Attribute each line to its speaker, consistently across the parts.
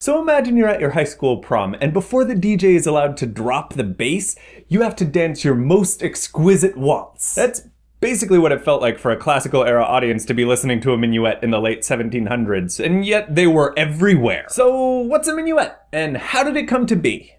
Speaker 1: So imagine you're at your high school prom, and before the DJ is allowed to drop the bass, you have to dance your most exquisite waltz. That's basically what it felt like for a classical era audience to be listening to a minuet in the late 1700s, and yet they were everywhere. So what's a minuet, and how did it come to be?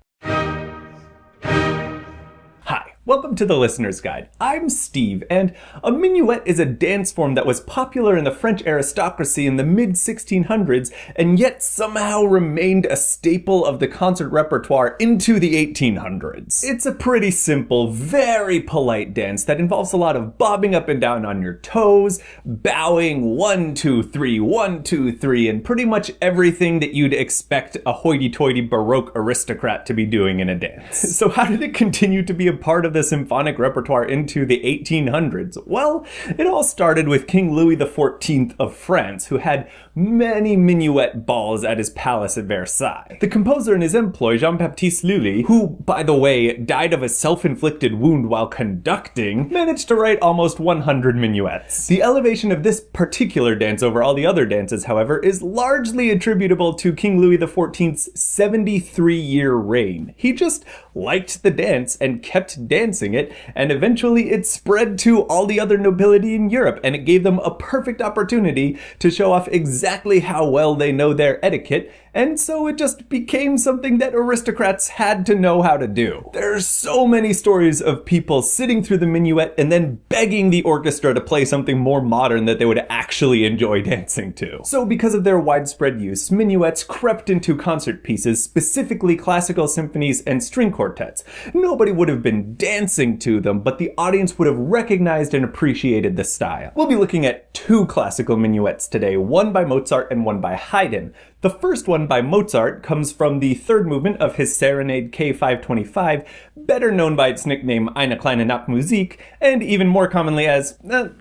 Speaker 1: Welcome to the Listener's Guide. I'm Steve, and a minuet is a dance form that was popular in the French aristocracy in the mid-1600s, and yet somehow remained a staple of the concert repertoire into the 1800s. It's a pretty simple, very polite dance that involves a lot of bobbing up and down on your toes, bowing 1, 2, 3, 1, 2, 3, and pretty much everything that you'd expect a hoity-toity Baroque aristocrat to be doing in a dance. So how did it continue to be a part of the symphonic repertoire into the 1800s? Well, it all started with King Louis XIV of France, who had many minuet balls at his palace at Versailles. The composer in his employ, Jean-Baptiste Lully, who, by the way, died of a self-inflicted wound while conducting, managed to write almost 100 minuets. The elevation of this particular dance over all the other dances, however, is largely attributable to King Louis XIV's 73-year reign. He just liked the dance and kept dancing it, and eventually it spread to all the other nobility in Europe, and it gave them a perfect opportunity to show off exactly how well they know their etiquette, and so it just became something that aristocrats had to know how to do. There's so many stories of people sitting through the minuet and then begging the orchestra to play something more modern that they would actually enjoy dancing to. So because of their widespread use, minuets crept into concert pieces, specifically classical symphonies and string quartets. Nobody would have been dancing to them, but the audience would have recognized and appreciated the style. We'll be looking at two classical minuets today, one by Mozart and one by Haydn. The first one by Mozart comes from the third movement of his Serenade K525, better known by its nickname Eine kleine Nachtmusik, and even more commonly as, the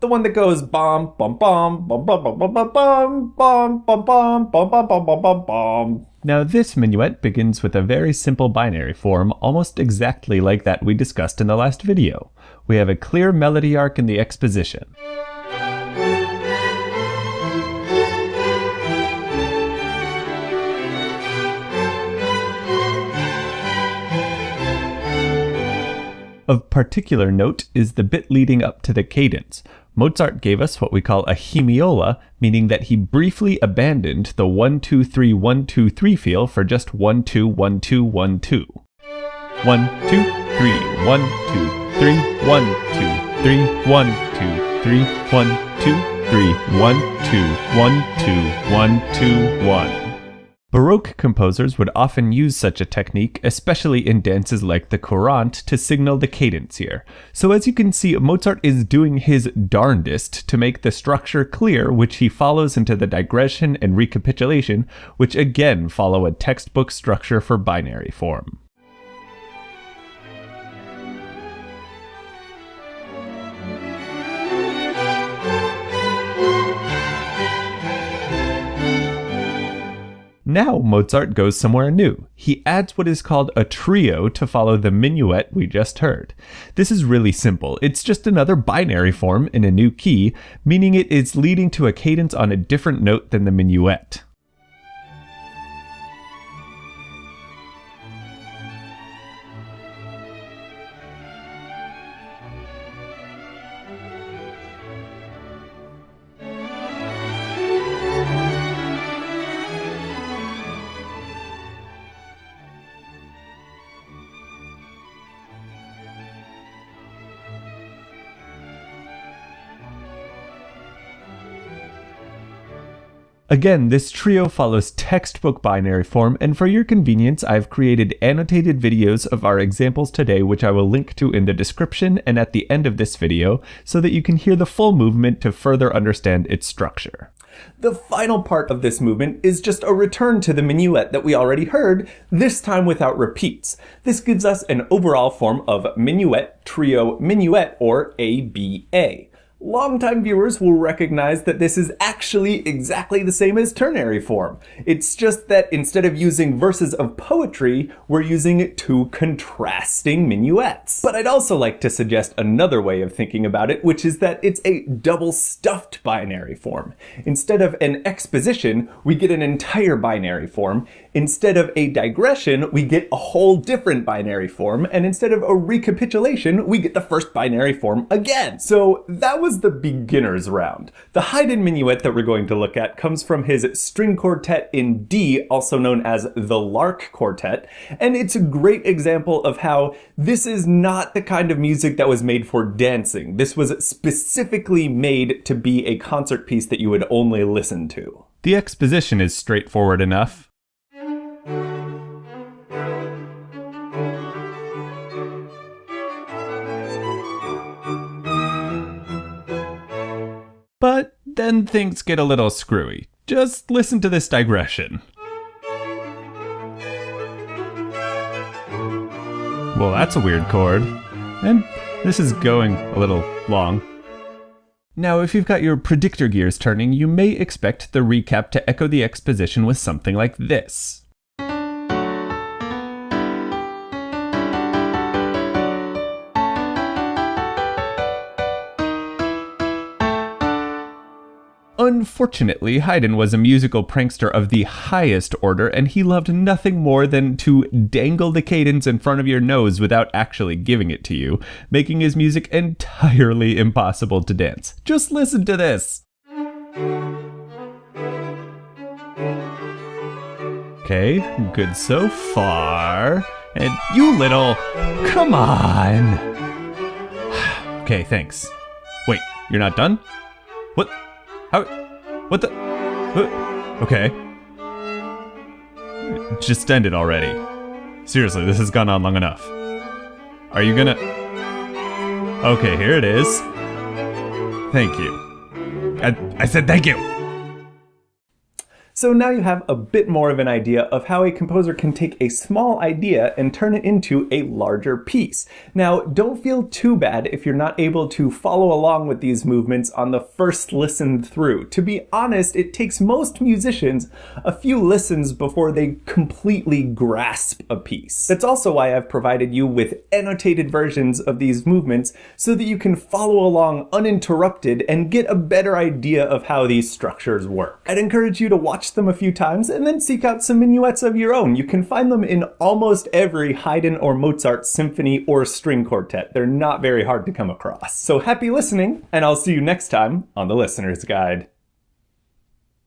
Speaker 1: one that goes bom bom bom bom bom bom bom bom bom bom bom bom bom bom bom bom.
Speaker 2: Now this minuet begins with a very simple binary form, almost exactly like that we discussed in the last video. We have a clear melody arc in the exposition. Of particular note is the bit leading up to the cadence. Mozart gave us what we call a hemiola, meaning that he briefly abandoned the 1 2 3 1 2 3 feel for just 1 2 1 2 1 2. 1 2 3 1 2 3 1 2 3 1 2 3 1 2 3 1 2 1 2 1 2 1. Baroque composers would often use such a technique, especially in dances like the courante, to signal the cadence here. So as you can see, Mozart is doing his darndest to make the structure clear, which he follows into the digression and recapitulation, which again follow a textbook structure for binary form. Now Mozart goes somewhere new. He adds what is called a trio to follow the minuet we just heard. This is really simple. It's just another binary form in a new key, meaning it is leading to a cadence on a different note than the minuet. Again, this trio follows textbook binary form, and for your convenience, I've created annotated videos of our examples today, which I will link to in the description and at the end of this video, so that you can hear the full movement to further understand its structure.
Speaker 1: The final part of this movement is just a return to the minuet that we already heard, this time without repeats. This gives us an overall form of minuet, trio, minuet, or ABA. Longtime viewers will recognize that this is actually exactly the same as ternary form. It's just that instead of using verses of poetry, we're using two contrasting minuets. But I'd also like to suggest another way of thinking about it, which is that it's a double stuffed binary form. Instead of an exposition, we get an entire binary form. Instead of a digression, we get a whole different binary form. And instead of a recapitulation, we get the first binary form again. So that was the beginner's round. The Haydn minuet that we're going to look at comes from his string quartet in D, also known as the Lark Quartet, and it's a great example of how this is not the kind of music that was made for dancing. This was specifically made to be a concert piece that you would only listen to.
Speaker 2: The exposition is straightforward enough. But then things get a little screwy. Just listen to this digression. Well, that's a weird chord. And this is going a little long. Now, if you've got your predictor gears turning, you may expect the recap to echo the exposition with something like this. Unfortunately, Haydn was a musical prankster of the highest order, and he loved nothing more than to dangle the cadence in front of your nose without actually giving it to you, making his music entirely impossible to dance. Just listen to this! Okay, good so far. And you little... Come on! Okay, thanks. Wait, you're not done? What? How? What the? Okay. Just end it already. Seriously, this has gone on long enough. Are you gonna... Okay, here it is. Thank you. I said thank you!
Speaker 1: So now you have a bit more of an idea of how a composer can take a small idea and turn it into a larger piece. Now, don't feel too bad if you're not able to follow along with these movements on the first listen through. To be honest, it takes most musicians a few listens before they completely grasp a piece. That's also why I've provided you with annotated versions of these movements so that you can follow along uninterrupted and get a better idea of how these structures work. I'd encourage you to watch them a few times and then seek out some minuets of your own. You can find them in almost every Haydn or Mozart symphony or string quartet. They're not very hard to come across. So happy listening, and I'll see you next time on The Listener's Guide.